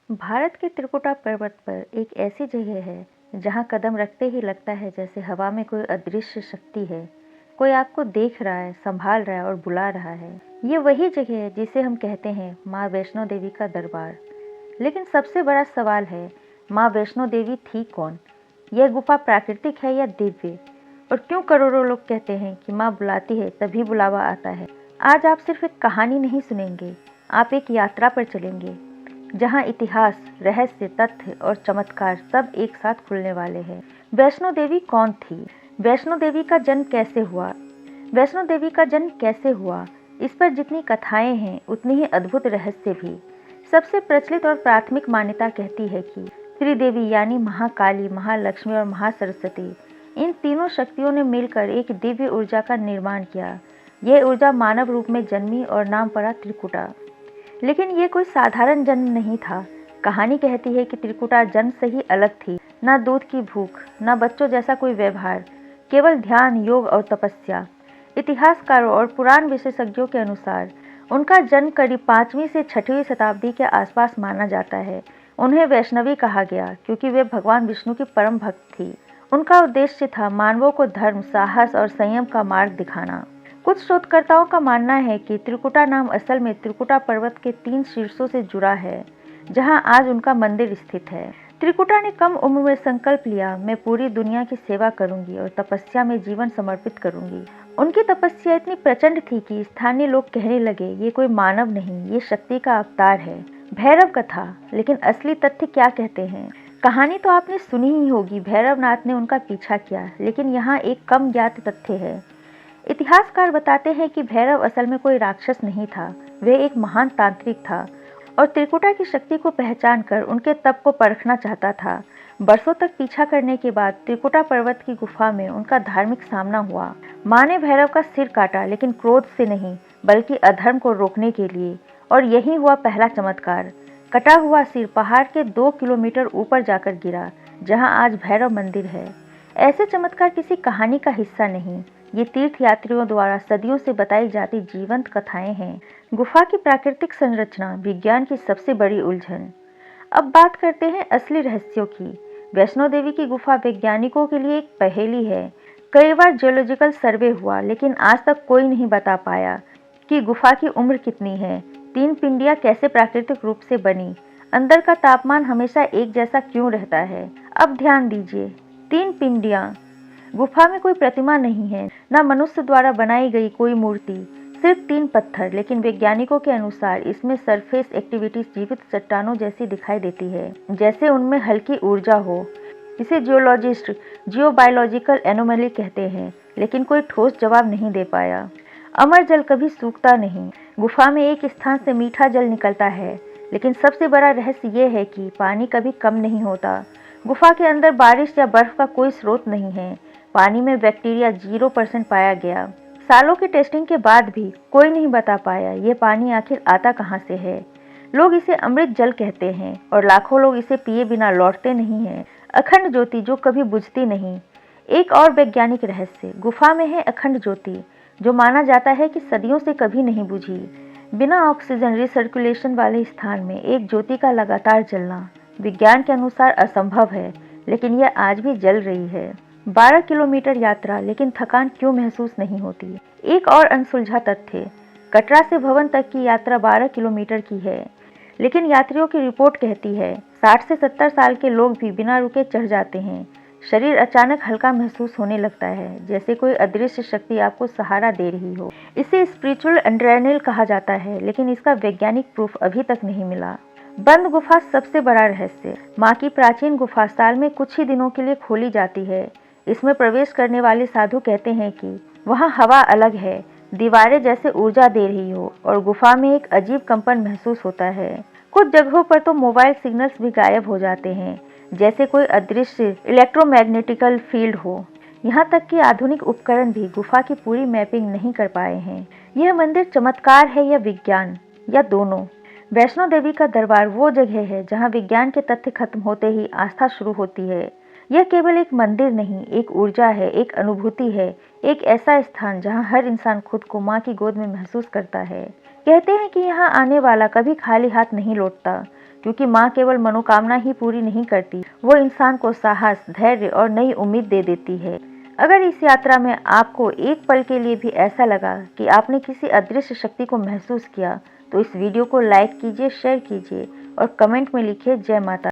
भारत के त्रिकुटा पर्वत पर एक ऐसी जगह है जहां कदम रखते ही लगता है जैसे हवा में कोई अदृश्य शक्ति है। कोई आपको देख रहा है, संभाल रहा है और बुला रहा है। ये वही जगह है जिसे हम कहते हैं माँ वैष्णो देवी का दरबार। लेकिन सबसे बड़ा सवाल है, माँ वैष्णो देवी थी कौन? यह गुफा प्राकृतिक है या दिव्य? और क्यों करोड़ों लोग कहते हैं कि माँ बुलाती है तभी बुलावा आता है? आज आप सिर्फ एक कहानी नहीं सुनेंगे, आप एक यात्रा पर चलेंगे जहां इतिहास, रहस्य, तथ्य और चमत्कार सब एक साथ खुलने वाले हैं। वैष्णो देवी कौन थी? वैष्णो देवी का जन्म कैसे हुआ? वैष्णो देवी का जन्म कैसे हुआ? इस पर जितनी कथाएं हैं उतनी ही अद्भुत रहस्य भी। सबसे प्रचलित और प्राथमिक मान्यता कहती है कि त्रिदेवी यानी महाकाली, महालक्ष्मी और महासरस्वती, इन तीनों शक्तियों ने मिलकर एक दिव्य ऊर्जा का निर्माण किया। यह ऊर्जा मानव रूप में जन्मी और नाम पड़ा त्रिकुटा। लेकिन ये कोई साधारण जन्म नहीं था। कहानी कहती है कि त्रिकुटा जन्म से ही अलग थी। न दूध की भूख, न बच्चों जैसा कोई व्यवहार, केवल ध्यान, योग और तपस्या। इतिहासकारों और पुराण विशेषज्ञों के अनुसार उनका जन्म करीब 5वीं से 6वीं शताब्दी के आसपास माना जाता है। उन्हें वैष्णवी कहा गया क्योंकि वे भगवान विष्णु की परम भक्त थी। उनका उद्देश्य था मानवों को धर्म, साहस और संयम का मार्ग दिखाना। कुछ शोधकर्ताओं का मानना है कि त्रिकुटा नाम असल में त्रिकुटा पर्वत के 3 शीर्षों से जुड़ा है, जहां आज उनका मंदिर स्थित है। त्रिकुटा ने कम उम्र में संकल्प लिया, मैं पूरी दुनिया की सेवा करूंगी और तपस्या में जीवन समर्पित करूंगी। उनकी तपस्या इतनी प्रचंड थी कि स्थानीय लोग कहने लगे, ये कोई मानव नहीं, ये शक्ति का अवतार है। भैरव कथा, लेकिन असली तथ्य क्या कहते हैं? कहानी तो आपने सुनी ही होगी, भैरवनाथ ने उनका पीछा किया, लेकिन यहाँ एक कम ज्ञात तथ्य है। इतिहासकार बताते हैं कि भैरव असल में कोई राक्षस नहीं था, वह एक महान तांत्रिक था और त्रिकुटा की शक्ति को पहचान कर उनके तप को परखना चाहता था। बरसों तक पीछा करने के बाद त्रिकुटा पर्वत की गुफा में उनका धार्मिक सामना हुआ। माँ ने भैरव का सिर काटा, लेकिन क्रोध से नहीं, बल्कि अधर्म को रोकने के लिए, और यही हुआ पहला चमत्कार। कटा हुआ सिर पहाड़ के 2 किलोमीटर ऊपर जाकर गिरा, जहाँ आज भैरव मंदिर है। ऐसे चमत्कार किसी कहानी का हिस्सा नहीं, ये तीर्थ यात्रियों द्वारा सदियों से बताई जाती जीवंत कथाएं हैं। गुफा की प्राकृतिक संरचना विज्ञान की सबसे बड़ी उलझन। अब बात करते हैं असली रहस्यों की। वैष्णो देवी की गुफा वैज्ञानिकों के लिए एक पहेली है। कई बार जियोलॉजिकल सर्वे हुआ, लेकिन आज तक कोई नहीं बता पाया कि गुफा की उम्र कितनी है, 3 पिंडियां कैसे प्राकृतिक रूप से बनी, अंदर का तापमान हमेशा एक जैसा क्यों रहता है। अब ध्यान दीजिए, 3 पिंडियां। गुफा में कोई प्रतिमा नहीं है, न मनुष्य द्वारा बनाई गई कोई मूर्ति, सिर्फ 3 पत्थर। लेकिन वैज्ञानिकों के अनुसार इसमें सरफेस एक्टिविटीज जीवित चट्टानों जैसी दिखाई देती है, जैसे उनमें हल्की ऊर्जा हो। इसे जियोलॉजिस्ट जियोबायोलॉजिकल एनोमली कहते हैं, लेकिन कोई ठोस जवाब नहीं दे पाया। अमर जल कभी सूखता नहीं। गुफा में एक स्थान से मीठा जल निकलता है, लेकिन सबसे बड़ा रहस्य ये है कि पानी कभी कम नहीं होता। गुफा के अंदर बारिश या बर्फ का कोई स्रोत नहीं है। पानी में बैक्टीरिया 0% पाया गया। सालों की टेस्टिंग के बाद भी कोई नहीं बता पाया ये पानी आखिर आता कहां से है। लोग इसे अमृत जल कहते हैं और लाखों लोग इसे पिए बिना लौटते नहीं हैं। अखंड ज्योति जो कभी बुझती नहीं। एक और वैज्ञानिक रहस्य, गुफा में है अखंड ज्योति, जो माना जाता है कि सदियों से कभी नहीं बुझी। बिना ऑक्सीजन रिसर्कुलेशन वाले स्थान में एक ज्योति का लगातार जलना विज्ञान के अनुसार असंभव है, लेकिन यह आज भी जल रही है। 12 किलोमीटर यात्रा, लेकिन थकान क्यों महसूस नहीं होती? एक और अनसुलझा तथ्य, कटरा से भवन तक की यात्रा 12 किलोमीटर की है, लेकिन यात्रियों की रिपोर्ट कहती है 60 से 70 साल के लोग भी बिना रुके चढ़ जाते हैं। शरीर अचानक हल्का महसूस होने लगता है, जैसे कोई अदृश्य शक्ति आपको सहारा दे रही हो। इसे स्पिरिचुअल एड्रेनलिन कहा जाता है, लेकिन इसका वैज्ञानिक प्रूफ अभी तक नहीं मिला। बंद गुफा सबसे बड़ा रहस्य। माँ की प्राचीन गुफा साल में कुछ ही दिनों के लिए खोली जाती है। इसमें प्रवेश करने वाले साधु कहते हैं कि वहाँ हवा अलग है, दीवारें जैसे ऊर्जा दे रही हो, और गुफा में एक अजीब कंपन महसूस होता है। कुछ जगहों पर तो मोबाइल सिग्नल्स भी गायब हो जाते हैं, जैसे कोई अदृश्य इलेक्ट्रोमैग्नेटिकल फील्ड हो। यहाँ तक कि आधुनिक उपकरण भी गुफा की पूरी मैपिंग नहीं कर पाए हैं। यह मंदिर चमत्कार है या विज्ञान, या दोनों? वैष्णो देवी का दरबार वो जगह है जहाँ विज्ञान के तथ्य खत्म होते ही आस्था शुरू होती है। यह केवल एक मंदिर नहीं, एक ऊर्जा है, एक अनुभूति है, एक ऐसा स्थान जहां हर इंसान खुद को माँ की गोद में महसूस करता है। कहते हैं कि यहाँ आने वाला कभी खाली हाथ नहीं लौटता, क्योंकि माँ केवल मनोकामना ही पूरी नहीं करती, वो इंसान को साहस, धैर्य और नई उम्मीद दे देती है। अगर इस यात्रा में आपको एक पल के लिए भी ऐसा लगा कि आपने किसी अदृश्य शक्ति को महसूस किया, तो इस वीडियो को लाइक कीजिए, शेयर कीजिए और कमेंट में लिखिए जय माता।